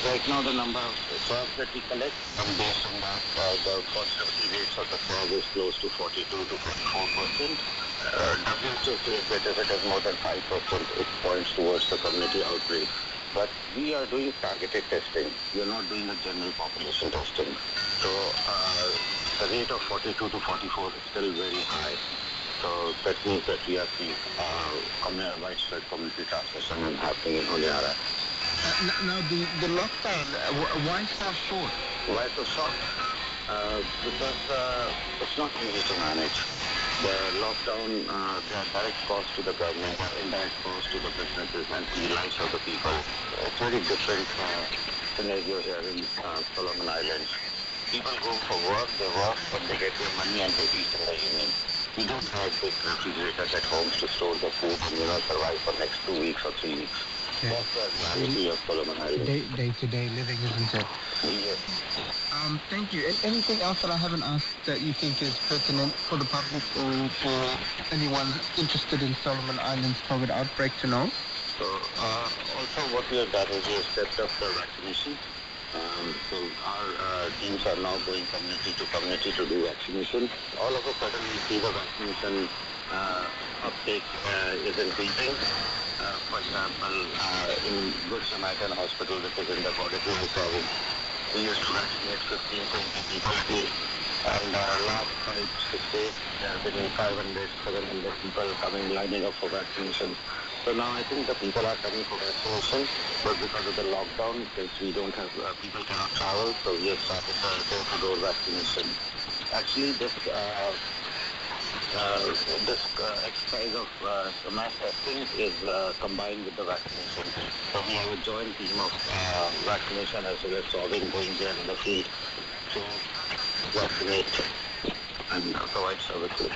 Right now, the number of swabs that we collect, based on that, the positivity rates of the swab is close to 42 to 44%. WHO says that if it is more than 5%, it points towards the community outbreak. But we are doing targeted testing. We are not doing a general population testing. So the rate of 42 to 44 is still very high. So that means that we are seeing widespread community transmission happening in Honiara. Now, the lockdown, why so short? Why so short? Because it's not easy to manage. The lockdown, there are direct costs to the government, there are indirect costs to the businesses and to the lives of the people. It's very different scenario here in Solomon Islands. People go for work, they work, and they get their money and they eat in the evening. We don't have big refrigerators at homes to store the food and survive for next 2 weeks or 3 weeks. Yeah. That's the reality of Solomon Islands. Day-to-day living, isn't it? Yes. Thank you. Anything else that I haven't asked that you think is pertinent for the public or for anyone interested in Solomon Islands COVID outbreak to know? So also what we have done is we have stepped up the vaccination. So our teams are now going community to community to do vaccination. All of a sudden we see the vaccination uptake is increasing. For example, in Good Samaritan Hospital, which is in the Kodaikanal province, we used to vaccinate 15, 20 people a day. And last 5, 6 days, there have been 500, 700 people coming, lining up for vaccination. So now I think the people are coming for vaccination, but because of the lockdown, since we don't have, people cannot travel, so we have started the door-to-door vaccination. Actually, this exercise of mass testing is combined with the vaccination. So we have a joint team of vaccination as well as swabbing going there in the field to vaccinate and provide services.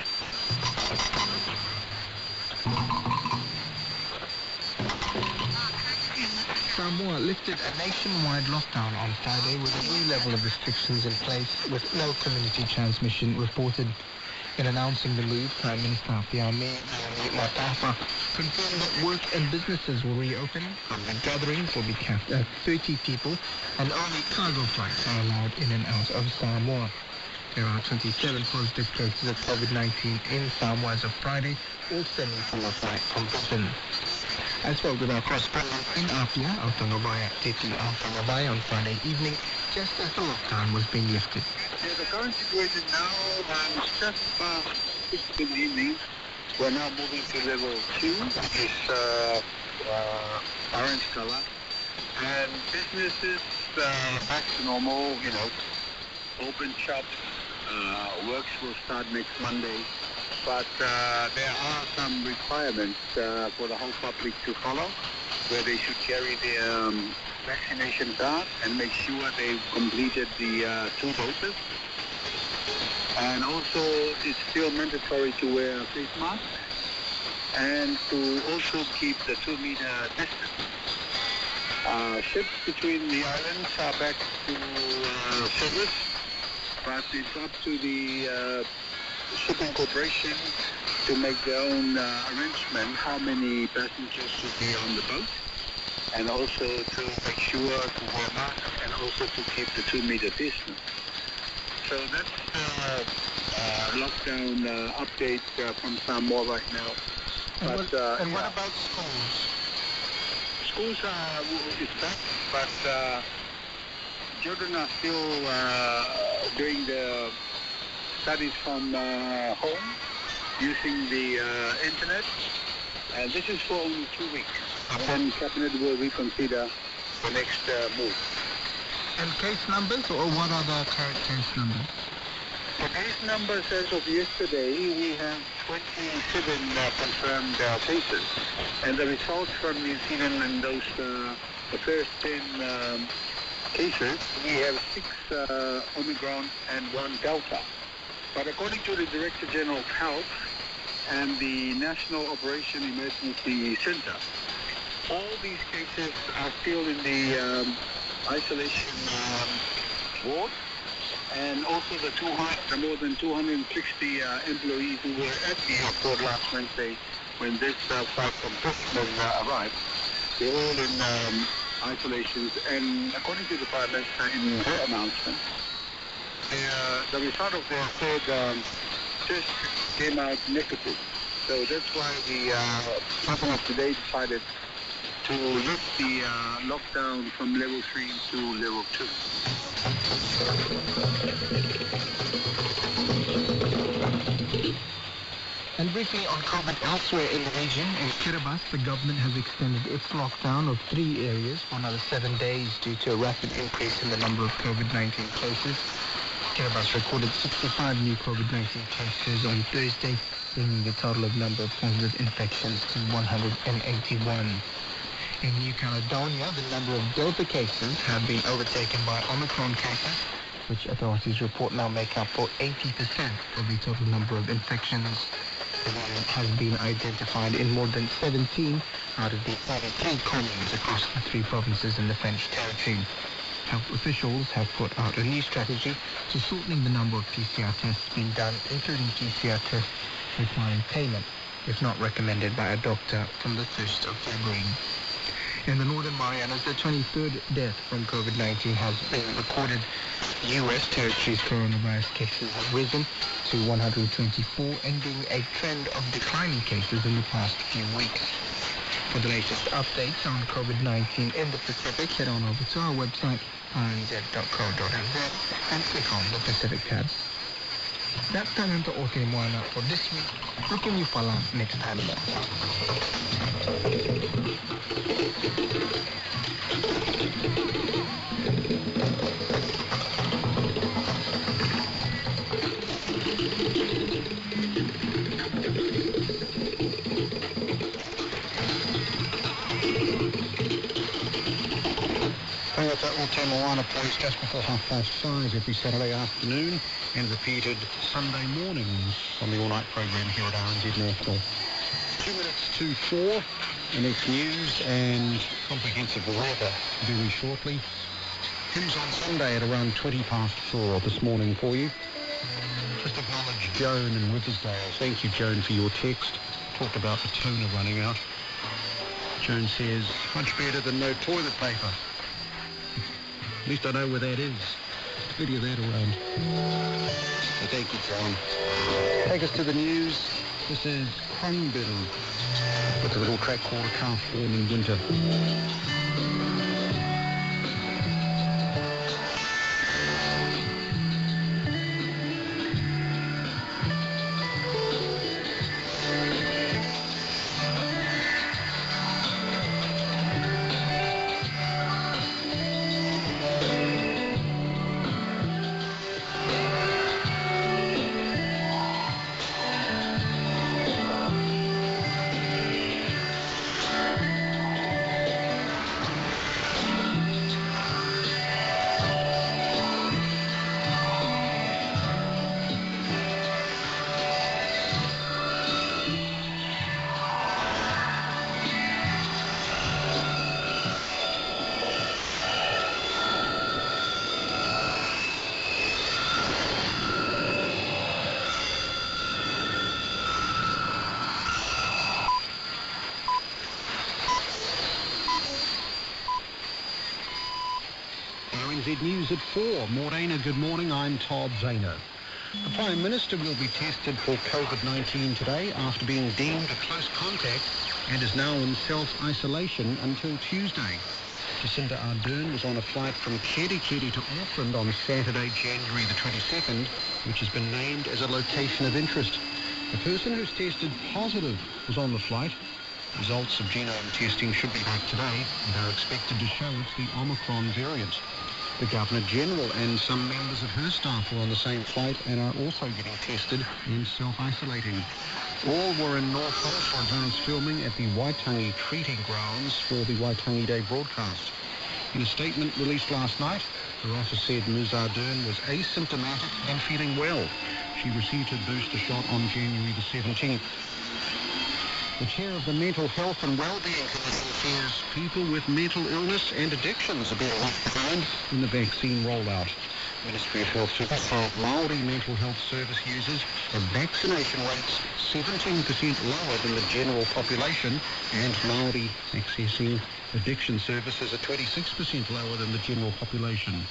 Samoa lifted a nationwide lockdown on Friday with a new level of restrictions in place with no community transmission reported. In announcing the move, Prime Minister Naomi Matafa confirmed that work and businesses will reopen, public gatherings will be capped at 30 people, and only cargo flights are allowed in and out of Samoa. There are 27 positive cases of COVID-19 in Samoa as of Friday, all stemming from a flight from Brisbane. I spoke with our correspondent in Apia, Aotearoa Teti Aotearoa, on Friday evening, just as the lockdown was being lifted. Yeah, the current situation now is just past 6 in the evening. We're now moving to level 2, which is orange color. And businesses back to normal, open shops. Works will start next Monday. But there are some requirements for the whole public to follow, where they should carry their vaccination card and make sure they've completed the 2 doses. And also, it's still mandatory to wear a face mask and to also keep the 2-meter distance. Ships between the islands are back to service, but it's up to the shipping corporation to make their own arrangement how many passengers should be on the boat, and also to make sure to wear masks and also to keep the 2-meter distance. So that's the lockdown update from Samoa right now. And what about schools? Schools is back, but children are still doing the studies from home using the internet. And this is for only 2 weeks. And then Cabinet will reconsider the next move. And case numbers, or what are the current case numbers? The case numbers as of yesterday, we have 27 confirmed cases. And the results from New Zealand and those, the first 10 cases, we have 6 Omicron and 1 Delta. But according to the Director General of Health and the National Operation Emergency Center, all these cases are still in the isolation ward, and also the more than 260 employees who were at the airport last Wednesday when this flight from Brisbane arrived, they're all in isolations, and according to the Prime Minister in her announcement, the result of their third test came out negative. So that's why the government today decided to lift the lockdown from level 3 to level 2. And briefly on COVID elsewhere in the region, in Kiribati, the government has extended its lockdown of 3 areas for another 7 days due to a rapid increase in the number of COVID-19 cases. Kiribati recorded 65 new COVID-19 cases on Thursday, bringing the total of number of positive infections to 181. In New Caledonia, the number of Delta cases have been overtaken by Omicron cases, which authorities report now make up for 80% of the total number of infections. The variant has been identified in more than 17 out of the 33 communes across the 3 provinces in the French territory. Health officials have put out a new strategy to shortening the number of PCR tests being done, including PCR tests requiring payment, if not recommended by a doctor, from the 1st of February. In the Northern Marianas, the 23rd death from COVID-19 has been recorded. U.S. territory's coronavirus cases have risen to 124, ending a trend of declining cases in the past few weeks. For the latest updates on COVID-19 in the Pacific, head on over to our website, rnz.co.nz, and click on the Pacific tab. That's time to Oke Moana for this week. We can you follow next time. Oke Moana plays just before 5:30 every Saturday afternoon and repeated Sunday mornings on the all-night program here at RNZ National. 2 minutes to 4, the next news and comprehensive weather very shortly. Hymns on Sunday at around 4:20 this morning for you. Just acknowledge Joan in Withersdale. Thank you, Joan, for your text. Talked about the toner running out. Joan says, much better than no toilet paper. At least I know where that is. Plenty of that around. So thank you, John. Take us to the news. This is Krungbill with a little track called A Calf Born in Winter. RNZ News at 4. Morena, good morning. I'm Todd Zano. The Prime Minister will be tested for COVID-19 today after being deemed a close contact and is now in self-isolation until Tuesday. Jacinda Ardern was on a flight from Kerikeri to Auckland on Saturday, January the 22nd, which has been named as a location of interest. The person who's tested positive was on the flight. Results of genome testing should be back today and are expected to show it's the Omicron variant. The Governor-General and some members of her staff were on the same flight and are also getting tested and self-isolating. All were in Norfolk for advanced filming at the Waitangi treating grounds for the Waitangi Day broadcast. In a statement released last night, her office said Ms. Ardern was asymptomatic and feeling well. She received her booster shot on January the 17th. The chair of the Mental Health and Wellbeing Commission fears people with mental illness and addictions are being left behind in the vaccine rollout. Ministry of Health said Māori mental health service users have vaccination rates 17% lower than the general population, and Māori accessing Addiction services are 26% lower than the general population.